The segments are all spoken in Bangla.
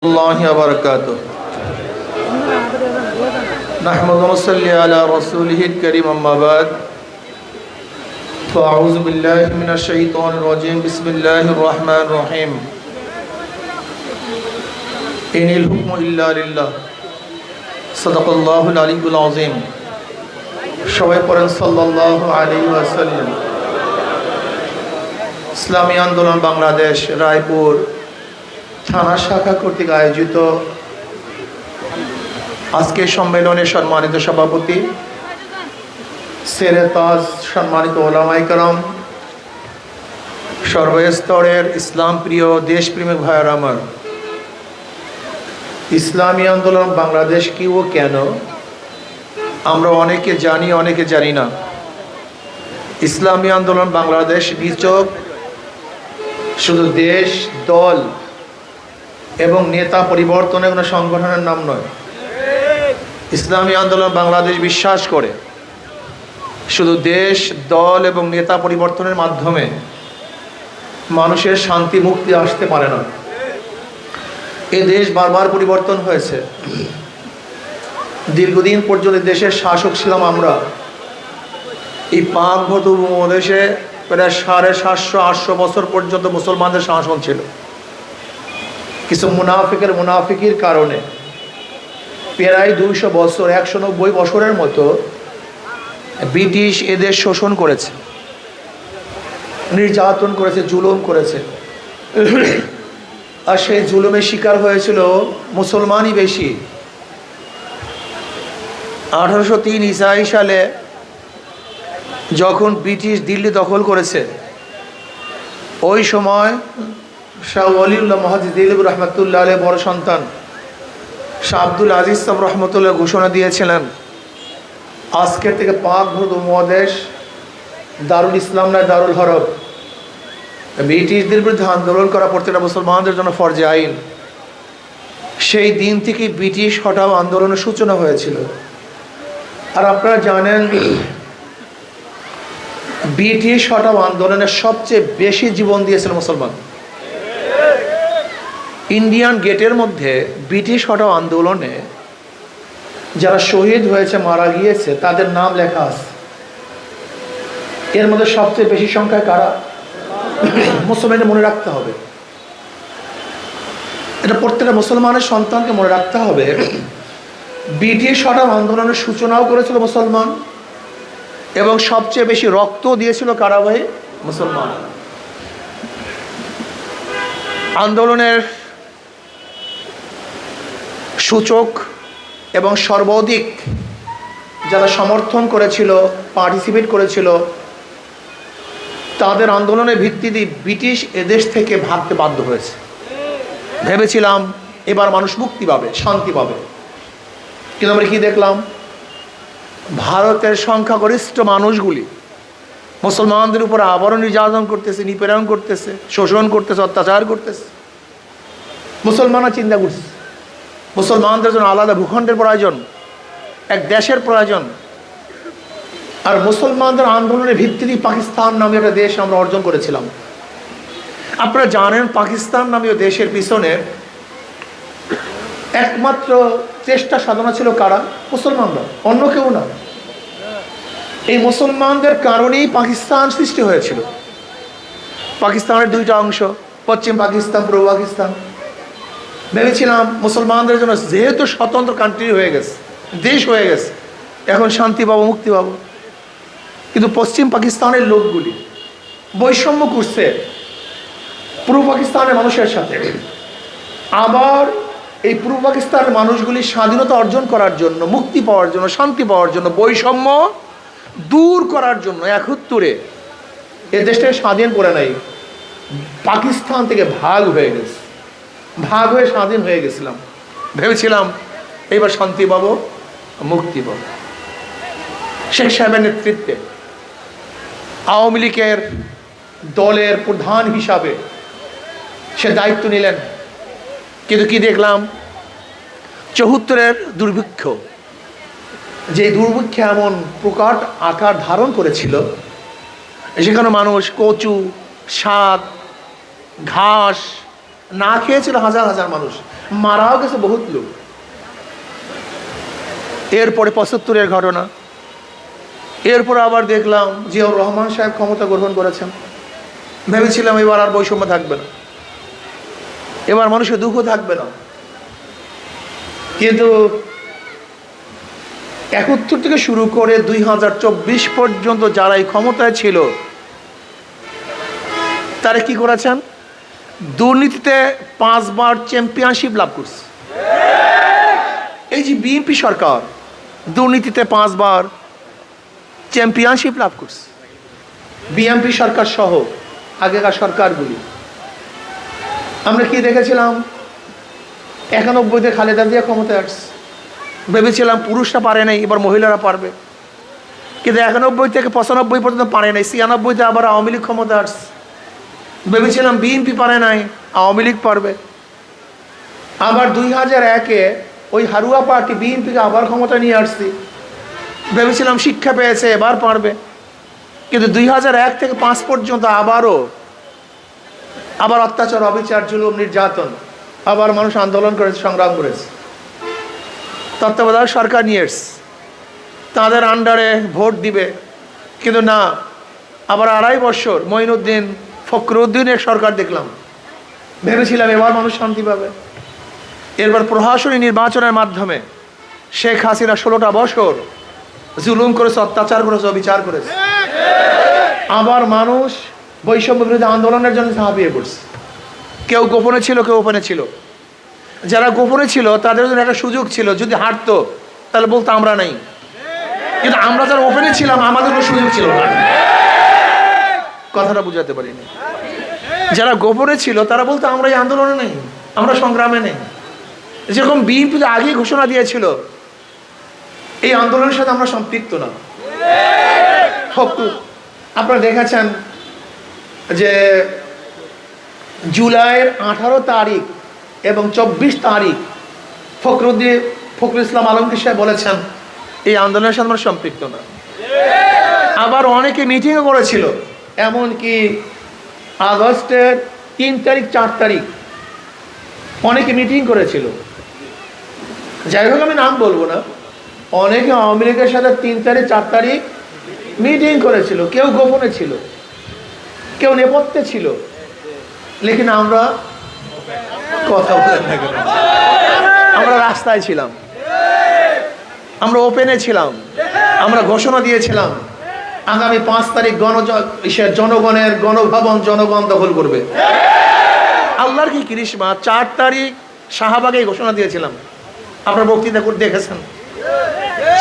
الله وبركاته نحمد ونصلي على رسوله الكريم أما بعد فأعوذ بالله من الشيطان الرجيم بسم الله الرحمن الرحيم إن الحكم إلا لله صدق الله العلي العظيم সবাই পড়েন সাল্লাল্লাহু আলাইহি ওয়াসাল্লাম। ইসলামী আন্দোলন বাংলাদেশ রায়পুর থানা শাখা কর্তৃক আয়োজিত আজকে সম্মেলনের সম্মানিত সভাপতি সেরে তাজ, সম্মানিত ওলামায়ে কেরাম, সর্বস্তরের ইসলাম প্রিয় দেশপ্রেমিক ভাইয়েরা আমার, ইসলামী আন্দোলন বাংলাদেশ কি ও কেন আমরা অনেকে জানি, অনেকে জানি না। ইসলামী আন্দোলন বাংলাদেশ নিছক শুধু দেশ, দল এবং নেতা পরিবর্তনের কোনো সংগঠনের নাম নয়। ইসলামী আন্দোলন বাংলাদেশ বিশ্বাস করে শুধু দেশ, দল এবং নেতা পরিবর্তনের মাধ্যমে মানুষের শান্তি মুক্তি আসতে পারে না। এই দেশ বারবার পরিবর্তন হয়েছে। দীর্ঘদিন পর্যন্ত দেশের শাসক ছিলাম আমরা। এই পাক উপমহাদেশে প্রায় 750-800 বছর পর্যন্ত মুসলমানদের শাসন ছিল। কিছু মুনাফিকির কারণে প্রায় 200 বছর, 190 বছরের মতো ব্রিটিশ এদের শোষণ করেছে, নির্যাতন করেছে, জুলুম করেছে। আর সেই জুলুমের শিকার হয়েছিল মুসলমানই বেশি। 1803 ইসাই সালে যখন ব্রিটিশ দিল্লি দখল করেছে, ওই সময় শাহ ওয়ালিউল্লাহ মুহাদ্দিস দেহলভী রহমাতুল্লাহ আলাইহির বড় সন্তান শাহ আব্দুল আজিজ সাহেব রহমতুল্লাহ ঘোষণা দিয়েছিলেন, আজকের থেকে পাক ভারত উপমহাদেশ দারুল ইসলাম নয়, দারুল হরব। ব্রিটিশদের বিরুদ্ধে আন্দোলন করা প্রত্যেকটা মুসলমানদের জন্য ফরজে আইন। সেই দিন থেকে ব্রিটিশ হটাও আন্দোলনের সূচনা হয়েছিল। আর আপনারা জানেন, ব্রিটিশ হটাও আন্দোলনের সবচেয়ে বেশি জীবন দিয়েছিল মুসলমান। ইন্ডিয়ান গেটের মধ্যে ব্রিটিশ হটাও আন্দোলনে যারা শহীদ হয়েছে, মারা গিয়েছে, তাদের নাম লেখা আছে। এর মধ্যে সবচেয়ে বেশি সংখ্যায় কারা? মুসলমানদের মনে রাখতে হবে, এটা প্রত্যেকটা মুসলমানের সন্তানকে মনে রাখতে হবে। ব্রিটিশ হটাও আন্দোলনের সূচনাও করেছিল মুসলমান, এবং সবচেয়ে বেশি রক্ত দিয়েছিল কারা ভাই? মুসলমান। আন্দোলনের সূচক এবং সর্বাধিক যারা সমর্থন করেছিল, পার্টিসিপেট করেছিল, তাদের আন্দোলনের ভিত্তিতে ব্রিটিশ এদেশ থেকে ভাগতে বাধ্য হয়েছে। ভেবেছিলাম এবার মানুষ মুক্তি পাবে, শান্তি পাবে, কিন্তু আমরা কি দেখলাম? ভারতের সংখ্যাগরিষ্ঠ মানুষগুলি মুসলমানদের উপর আবারও নির্যাতন করতেছে, নিপীড়ন করতেছে, শোষণ করতেছে, অত্যাচার করতেছে। মুসলমানরা চিন্তা করছে মুসলমানদের জন্য আলাদা ভূখণ্ডের প্রয়োজন, এক দেশের প্রয়োজন। আর মুসলমানদের আন্দোলনের ভিত্তিতে পাকিস্তান নামে একটা দেশ আমরা অর্জন করেছিলাম। আপনারা জানেন, পাকিস্তান নামীয় দেশের পিছনে একমাত্র চেষ্টা সাধনা ছিল কারা? মুসলমানরা, অন্য কেউ না। এই মুসলমানদের কারণেই পাকিস্তান সৃষ্টি হয়েছিল। পাকিস্তানের দুইটা অংশ, পশ্চিম পাকিস্তান, পূর্ব পাকিস্তান। ভেবেছিলাম মুসলমানদের জন্য যেহেতু স্বতন্ত্র কান্ট্রি হয়ে গেছে, দেশ হয়ে গেছে, এখন শান্তি পাবো, মুক্তি পাবো। কিন্তু পশ্চিম পাকিস্তানের লোকগুলি বৈষম্য করছে পূর্ব পাকিস্তানের মানুষের সাথে। আবার এই পূর্ব পাকিস্তানের মানুষগুলি স্বাধীনতা অর্জন করার জন্য, মুক্তি পাওয়ার জন্য, শান্তি পাওয়ার জন্য, বৈষম্য দূর করার জন্য 71 এ দেশটাকে স্বাধীন করে নাই, পাকিস্তান থেকে ভাগ হয়ে গেছে। ভাগ হয়ে স্বাধীন হয়ে গেছিলাম। ভেবেছিলাম এইবার শান্তি পাবো, মুক্তি পাবো। শেখ সাহেবের নেতৃত্বে আওয়ামী লীগের দলের প্রধান হিসাবে সে দায়িত্ব নিলেন। কিন্তু কি দেখলাম? 74-এর দুর্ভিক্ষ, যে দুর্ভিক্ষে এমন প্রকার আকার ধারণ করেছিল, সেখানে মানুষ কচু, শাক, ঘাস না খেয়েছিল হাজার হাজার মানুষ। মারাও গেছে বহুত লোক। এরপরে ৭৫-এর ঘটনা। এরপর আবার দেখলাম জিয়াউর রহমান সাহেব ক্ষমতা গ্রহণ করেছেন। ভেবেছিলাম এবার আর বৈষম্য থাকবে না, এবার মানুষের দুঃখ থাকবে না। কিন্তু ৭১ থেকে শুরু করে ২০২৪ পর্যন্ত যারা এই ক্ষমতায় ছিল তারা কি করেছেন? দুর্নীতিতে 5 বার চ্যাম্পিয়নশিপ লাভ করছে। এই যে বিএনপি সরকার দুর্নীতিতে 5 বার চ্যাম্পিয়নশিপ লাভ করছে। বিএনপি সরকার সহ আগেকার সরকারগুলি। আমরা কি দেখেছিলাম? ৯১-তে খালেদা জিয়া ক্ষমতায় আসছে, ভেবেছিলাম পুরুষরা পারে নাই, এবার মহিলারা পারবে। কিন্তু ৯১ থেকে ৯৫ পর্যন্ত পারে নাই। ৯৬-তে আবার আওয়ামী লীগ ক্ষমতা আসছে, ভেবেছিলাম বিএনপি পারে নাই, আওয়ামী লীগ পারবে। আবার ২০০১-এ ওই হারুয়া পার্টি বিএনপিকে আবার ক্ষমতা নিয়ে আসছি, ভেবেছিলাম শিক্ষা পেয়েছে এবার পারবে। কিন্তু ২০০১ থেকে ৫ পর্যন্ত আবার অত্যাচার, অবিচার, জুলুম, নির্যাতন, আবার মানুষ আন্দোলন করেছে, সংগ্রাম করেছে। তত্ত্বাবধায়ক সরকার নিয়ে এসছে, তাদের আন্ডারে ভোট দিবে। কিন্তু না, আবার ২.৫ বছর মঈনুদ্দিন ফখরুদ্দিনের সরকার দেখলাম, ভেবেছিলাম এবার মানুষ শান্তি পাবে। এরপর প্রশাসনী নির্বাচনের মাধ্যমে শেখ হাসিনা 16টা বছর জুলুম করেছে, অত্যাচার করেছে, অবিচার করেছে। আবার মানুষ বৈষম্য বিরোধী আন্দোলনের জন্য ঝাঁপিয়ে পড়ছে। কেউ গোপনে ছিল, কেউ ওপেনে ছিল। যারা গোপনে ছিল তাদের জন্য একটা সুযোগ ছিল, যদি হারতো তাহলে বলতো আমরা নাই। কিন্তু আমরা যারা ওপেনে ছিলাম আমাদের কোনো সুযোগ ছিল না। কথাটা বুঝাতে পারিনি। যারা গোপনে ছিল তারা বলতো আমরা এই আন্দোলনে নেই, আমরা সংগ্রামে নেই। যেরকম বিএনপি আগেই ঘোষণা দিয়েছিল এই আন্দোলনের সাথে আমরা সম্পৃক্ত না। আপনারা দেখেছেন যে জুলাইয়ের 18 তারিখ এবং 24 তারিখ ফখরুল ইসলাম আলমগীর সাহেব বলেছেন এই আন্দোলনের সাথে আমরা সম্পৃক্ত না। আবার অনেকে মিটিংও করেছিল, এমনকি আগস্টের 3 তারিখ 4 তারিখ অনেকে মিটিং করেছিল। যাই হোক, আমি নাম বলবো না। অনেকে আওয়ামী লীগের সাথে 3 তারিখ 4 তারিখ মিটিং করেছিল। কেউ গোপনে ছিল, কেউ নেপথ্যে ছিল। লেকিন আমরা কথা বলেন না কেন, আমরা রাস্তায় ছিলাম, আমরা ওপেনে ছিলাম, আমরা ঘোষণা দিয়েছিলাম আগামী 5 তারিখ জনগণের গণভবন জনগণ দখল করবে। আল্লাহর কি করিশ্মা, 4 তারিখ শাহবাগে ঘোষণা দিয়েছিলাম। আপনার বক্তৃতা করে দেখেছেন।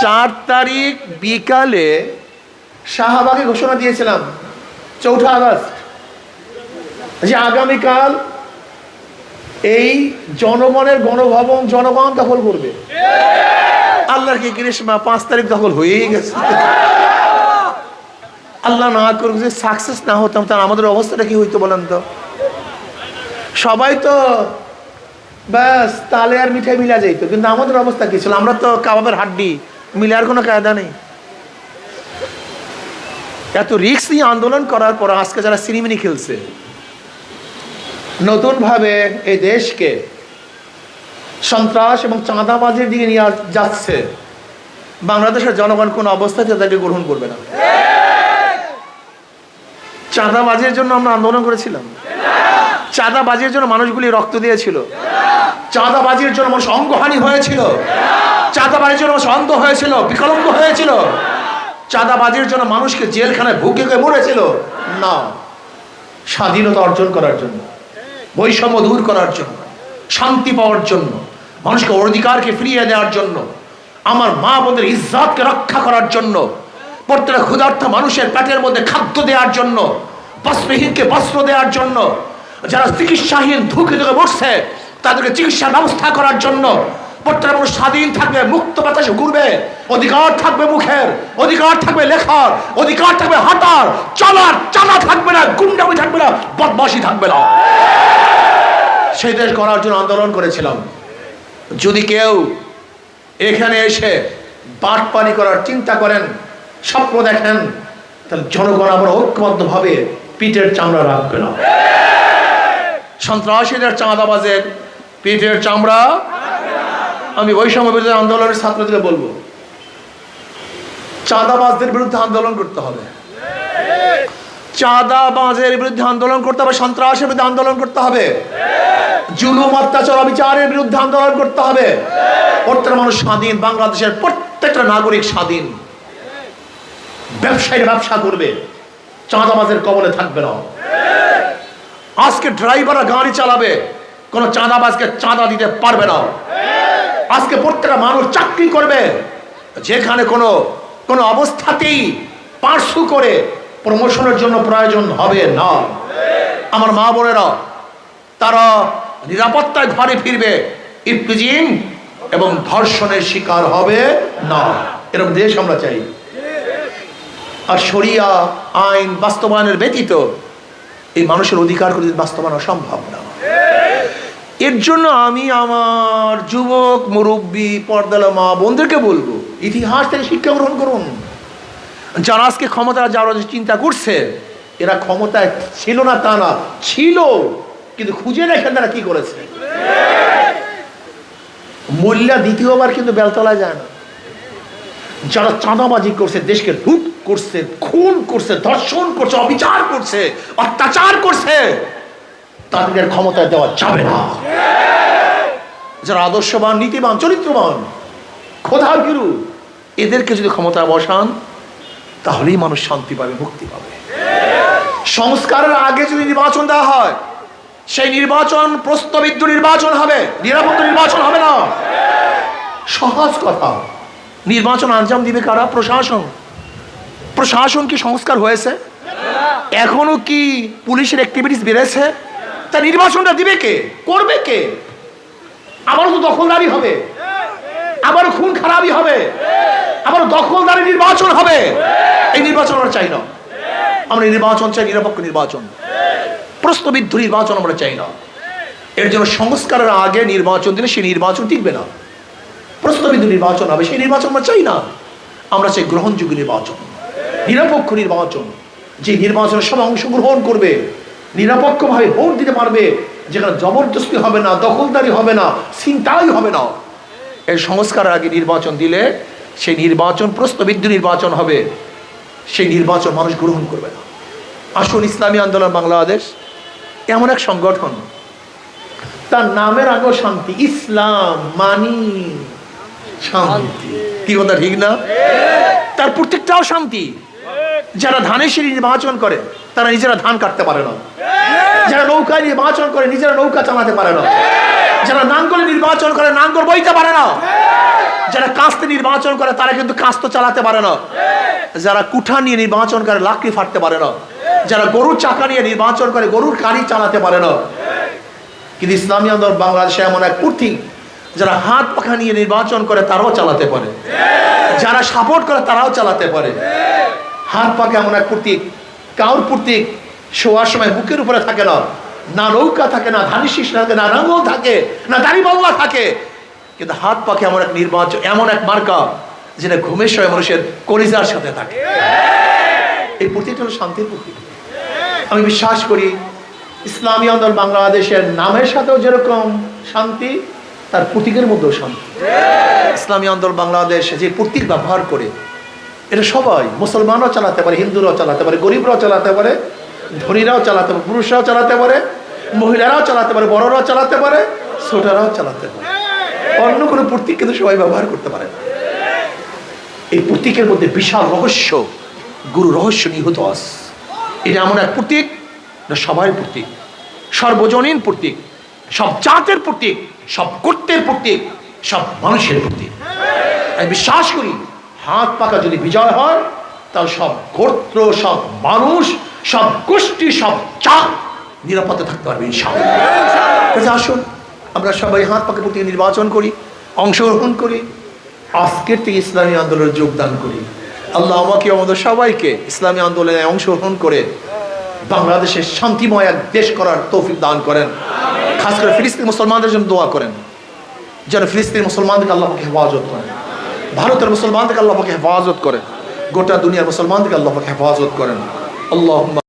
4 তারিখ বিকালে শাহবাগে ঘোষণা দিয়েছিলাম 4 আগস্ট যে আগামীকাল এই জনগণের গণভবন জনগণ দখল করবে। আল্লাহর কি করিশ্মা, 5 তারিখ দখল হয়েই গেছে। আল্লাহ না করুক যে সাকসেস না হতাম, তার আমাদের অবস্থাটা কি হইতো বলেন তো? সবাই তো ব্যাস তালে আর মিঠাই মিলা যাইতো, কিন্তু আমাদের অবস্থা কি ছিল? আমরা তো কাবাবের হাড্ডি, মিলার কোনো কায়দা নেই। এত রিস্ক নিয়ে আন্দোলন করার পর আজকে যারা সিনেমিনি খেলছে, নতুনভাবে এই দেশকে সন্ত্রাস এবং চাঁদাবাজির দিকে নিয়ে যাচ্ছে, বাংলাদেশের জনগণ কোন অবস্থাতে তাদেরকে গ্রহণ করবে না। চাঁদাবাজির জন্য আমরা আন্দোলন করেছিলাম, চাঁদাবাজির জন্য মানুষগুলি রক্ত দিয়েছিল, চাঁদাবাজির জন্য মানুষ অঙ্গহানি হয়েছিল, চাঁদাবাজির জন্য মানুষ অন্ধ হয়েছিল, বিকলাঙ্গ হয়েছিল, চাঁদাবাজির জন্য মানুষকে জেলখানায় ভুগে মরেছিল না। স্বাধীনতা অর্জন করার জন্য, বৈষম্য দূর করার জন্য, শান্তি পাওয়ার জন্য, মানুষকে অধিকারকে ফিরিয়ে দেওয়ার জন্য, আমার মা বোনদের ইজ্জতকে রক্ষা করার জন্য, প্রত্যেকটা ক্ষুধার্ত মানুষের পেটের মধ্যে খাদ্য দেওয়ার জন্য, বস্ত্রহীনকে বস্ত্র দেওয়ার জন্য, যারা চিকিৎসাহীন ধুকে ধুকে মরছে তাদেরকে চিকিৎসার ব্যবস্থা করার জন্য, প্রত্যেকটা মানুষ স্বাধীন থাকবে, মুক্ত বাতাসে ঘুরবে, অধিকার থাকবে মুখের, অধিকার থাকবে লেখার, অধিকার থাকবে হাঁটার চলার, চালা থাকবে না, গুন্ডামি থাকবে না, বদমাশি থাকবে না। সেই দেশ করার জন্য আন্দোলন করেছিলাম। যদি কেউ এখানে এসে বাটপানি করার চিন্তা করেন, স্বপ্ন দেখেন, তাহলে জনগণ আবার ঐক্যবদ্ধভাবে পিঠের চামড়া রাখবে না। সন্ত্রাসীদের, চাঁদাবাজের পিঠের চামড়া। আমি বৈষম্য বিরোধী আন্দোলনের ছাত্রদের বলবো, চাঁদাবাজদের বিরুদ্ধে আন্দোলন করতে হবে, চাঁদাবাজের বিরুদ্ধে আন্দোলন করতে হবে, সন্ত্রাসের বিরুদ্ধে আন্দোলন করতে হবে, জুলুম অত্যাচার অবিচারের বিরুদ্ধে আন্দোলন করতে হবে। প্রত্যেকটা মানুষ স্বাধীন, বাংলাদেশের প্রত্যেকটা নাগরিক স্বাধীন। ব্যবসায়ীরা ব্যবসা করবে, চাঁদাবাজের কবলে থাকবে না। আজকে ড্রাইভাররা গাড়ি চালাবে, কোন চাঁদাবাজকে চাঁদা দিতে পারবে না। আজকে প্রত্যেকটা মানুষ চাকরি করবে, যেখানে কোনো অবস্থাতেই পার্সু করে প্রমোশনের জন্য প্রয়োজন হবে না। আমার মা বোনেরা তারা নিরাপত্তায় ঘরে ফিরবে, ইফতিজিং এবং ধর্ষণের শিকার হবে না। এরকম দেশ আমরা চাই। আর শরিয়া আইন বাস্তবায়নের ব্যতীত এই মানুষের অধিকার করে বাস্তবায়ন অসম্ভব না। এর জন্য আমি আমার যুবক মুরব্বী পর্দালা মা বোনদেরকে বলবো, ইতিহাস থেকে শিক্ষা গ্রহণ করুন। যারা আজকে ক্ষমতা যারা চিন্তা করছে, এরা ক্ষমতায় ছিল না তা না, ছিল, কিন্তু খুঁজে দেখেন তারা কি করেছে। মোল্লা দ্বিতীয়বার কিন্তু বেলতলায় যায় না। যারা চাঁদাবাজি করছে, দেশকে লুট করছে, খুন করছে, ধর্ষণ করছে, অবিচার করছে, অত্যাচার করছে, তাদের ক্ষমতায় দেওয়া যাবে না। যারা আদর্শবান, নীতিবান, চরিত্রবান, খোদার ভীরু, এদেরকে যদি ক্ষমতায় বসান, তাহলেই মানুষ শান্তি পাবে, মুক্তি পাবে। সংস্কারের আগে যদি নির্বাচন দেওয়া হয়, সেই নির্বাচন প্রশ্নবিদ্ধ নির্বাচন হবে, নিরাপত্তা নির্বাচন হবে না। সহজ কথা। নির্বাচন আঞ্জাম দিবে কারা? প্রশাসন। প্রশাসন কি সংস্কার হয়েছে? এখনো কি পুলিশের অ্যাক্টিভিটিস বেড়েছে? তা নির্বাচনটা দিবে কে, করবে কে? আবারও তো দখলদারি হবে, আবারও খুন খারাপই হবে, আবারও দখলদারি নির্বাচন হবে। এই নির্বাচন আমরা চাই না। আমরা নির্বাচন চাই নিরপেক্ষ নির্বাচন, প্রশ্নবিদ্ধ নির্বাচন আমরা চাই না। এর জন্য সংস্কারের আগে নির্বাচন দিলে সেই নির্বাচন টিকবে না, প্রশ্নবিদ্ধ নির্বাচন হবে, সেই নির্বাচন আমরা চাই না। আমরা চাই গ্রহণযোগ্য নির্বাচন, নিরপেক্ষ নির্বাচন, যে নির্বাচনে সবাই অংশগ্রহণ করবে, নিরপেক্ষভাবে ভোট দিতে পারবে, যেখানে জবরদস্তি হবে না, দখলদারি হবে না, ছিনতাই হবে না। এই সংস্কারের আগে নির্বাচন দিলে সেই নির্বাচন প্রশ্নবিদ্ধ নির্বাচন হবে, সেই নির্বাচন মানুষ গ্রহণ করবে না। আসুন, ইসলামী আন্দোলন বাংলাদেশ এমন এক সংগঠন, তার নামের আগেও শান্তি। ইসলাম মানি শান্তি, কি কথা ঠিক না? তার প্রত্যেকটাও শান্তি। যারা ধানের শীষ নির্বাচন করে, তারা নিজেরা ধান কাটতে পারে না। যারা নৌকা নির্বাচন করে, নিজেরা নৌকা চালাতে পারে না। যারা নাঙ্গল নির্বাচন করে, নাঙ্গল বইতে পারে না। যারা কাস্তে নির্বাচন করে, তারা কিন্তু কাস্ত চালাতে পারে না। যারা কুঠা নিয়ে নির্বাচন করে, লাকড়ি ফাটতে পারে না। যারা গরুর চাকা নিয়ে নির্বাচন করে, গরুর গাড়ি চালাতে পারে না। কিন্তু ইসলামী আন্দোলন বাংলাদেশে এমন এক প্রতীক, যারা হাত পাখা নিয়ে নির্বাচন করে, তারাও চালাতে পারে। যারা সাপোর্ট করে, তারাও চালাতে পারে। হাত পাখা এমন এক প্রতীক, কাউর প্রতীক শোয়ার সময় বুকের উপরে থাকে না, না নৌকা থাকে, না ধানি শীষ থাকে, না নাঙ্গল থাকে, না দাড়িপাল্লা থাকে, কিন্তু হাত পাখা এমন এক নির্বাচন, এমন এক মার্কা, যেটা ঘুমের সময় মানুষের কলিজার সাথে থাকে। এই প্রতীকটা হলো শান্তির প্রতীক। আমি বিশ্বাস করি ইসলামী আন্দোলন বাংলাদেশের নামের সাথেও যেরকম শান্তি, তার প্রতীকের মধ্যেও শান্তি। ইসলামী আন্দোলন বাংলাদেশ যে প্রতীক ব্যবহার করে, এটা সবাই, মুসলমানরাও চালাতে পারে, হিন্দুরাও চালাতে পারে, গরিবরাও চালাতে পারে, ধনীরাও চালাতে পারে, পুরুষরাও চালাতে পারে, মহিলারাও চালাতে পারে, বড়রাও চালাতে পারে, ছোটরাও চালাতে পারে। অন্য কোনো প্রতীক কিন্তু সবাই ব্যবহার করতে পারে না। এই প্রতীকের মধ্যে বিশাল রহস্য, গুরু রহস্য নিহিত আছে। এটা এমন এক প্রতীক, সবার প্রতীক, সর্বজনীন প্রতীক, সব জাতের প্রতীক, সব গোত্রের প্রতীক, সব মানুষের প্রতীক। আমি বিশ্বাস করি হাত পাকা যদি বিজয় হয়, তাহলে সব গোত্র, সব মানুষ, সব গোষ্ঠী, সব জাত নিরাপদে থাকতে পারবে ইনশাআল্লাহ। আসুন আমরা সবাই হাত পাকা প্রতীক নির্বাচন করি, অংশগ্রহণ করি, আজকের থেকে ইসলামী আন্দোলনে যোগদান করি। আল্লাহ আমাকে আমাদের সবাইকে ইসলামী আন্দোলনে অংশগ্রহণ করে বাংলাদেশের শান্তিময় এক দেশ করার তৌফিক দান করেন। খাস করে ফিলিস্তিন মুসলমানদের জন্য দোয়া করেন, যেন ফিলিস্তিন মুসলমানদেরকে আল্লাহ পাক হেফাজত করেন, ভারতের মুসলমানদেরকে আল্লাহ পাক হেফাজত করেন, গোটা দুনিয়ার মুসলমানদেরকে আল্লাহ পাক হেফাজত করেন। আল্লাহুম্মা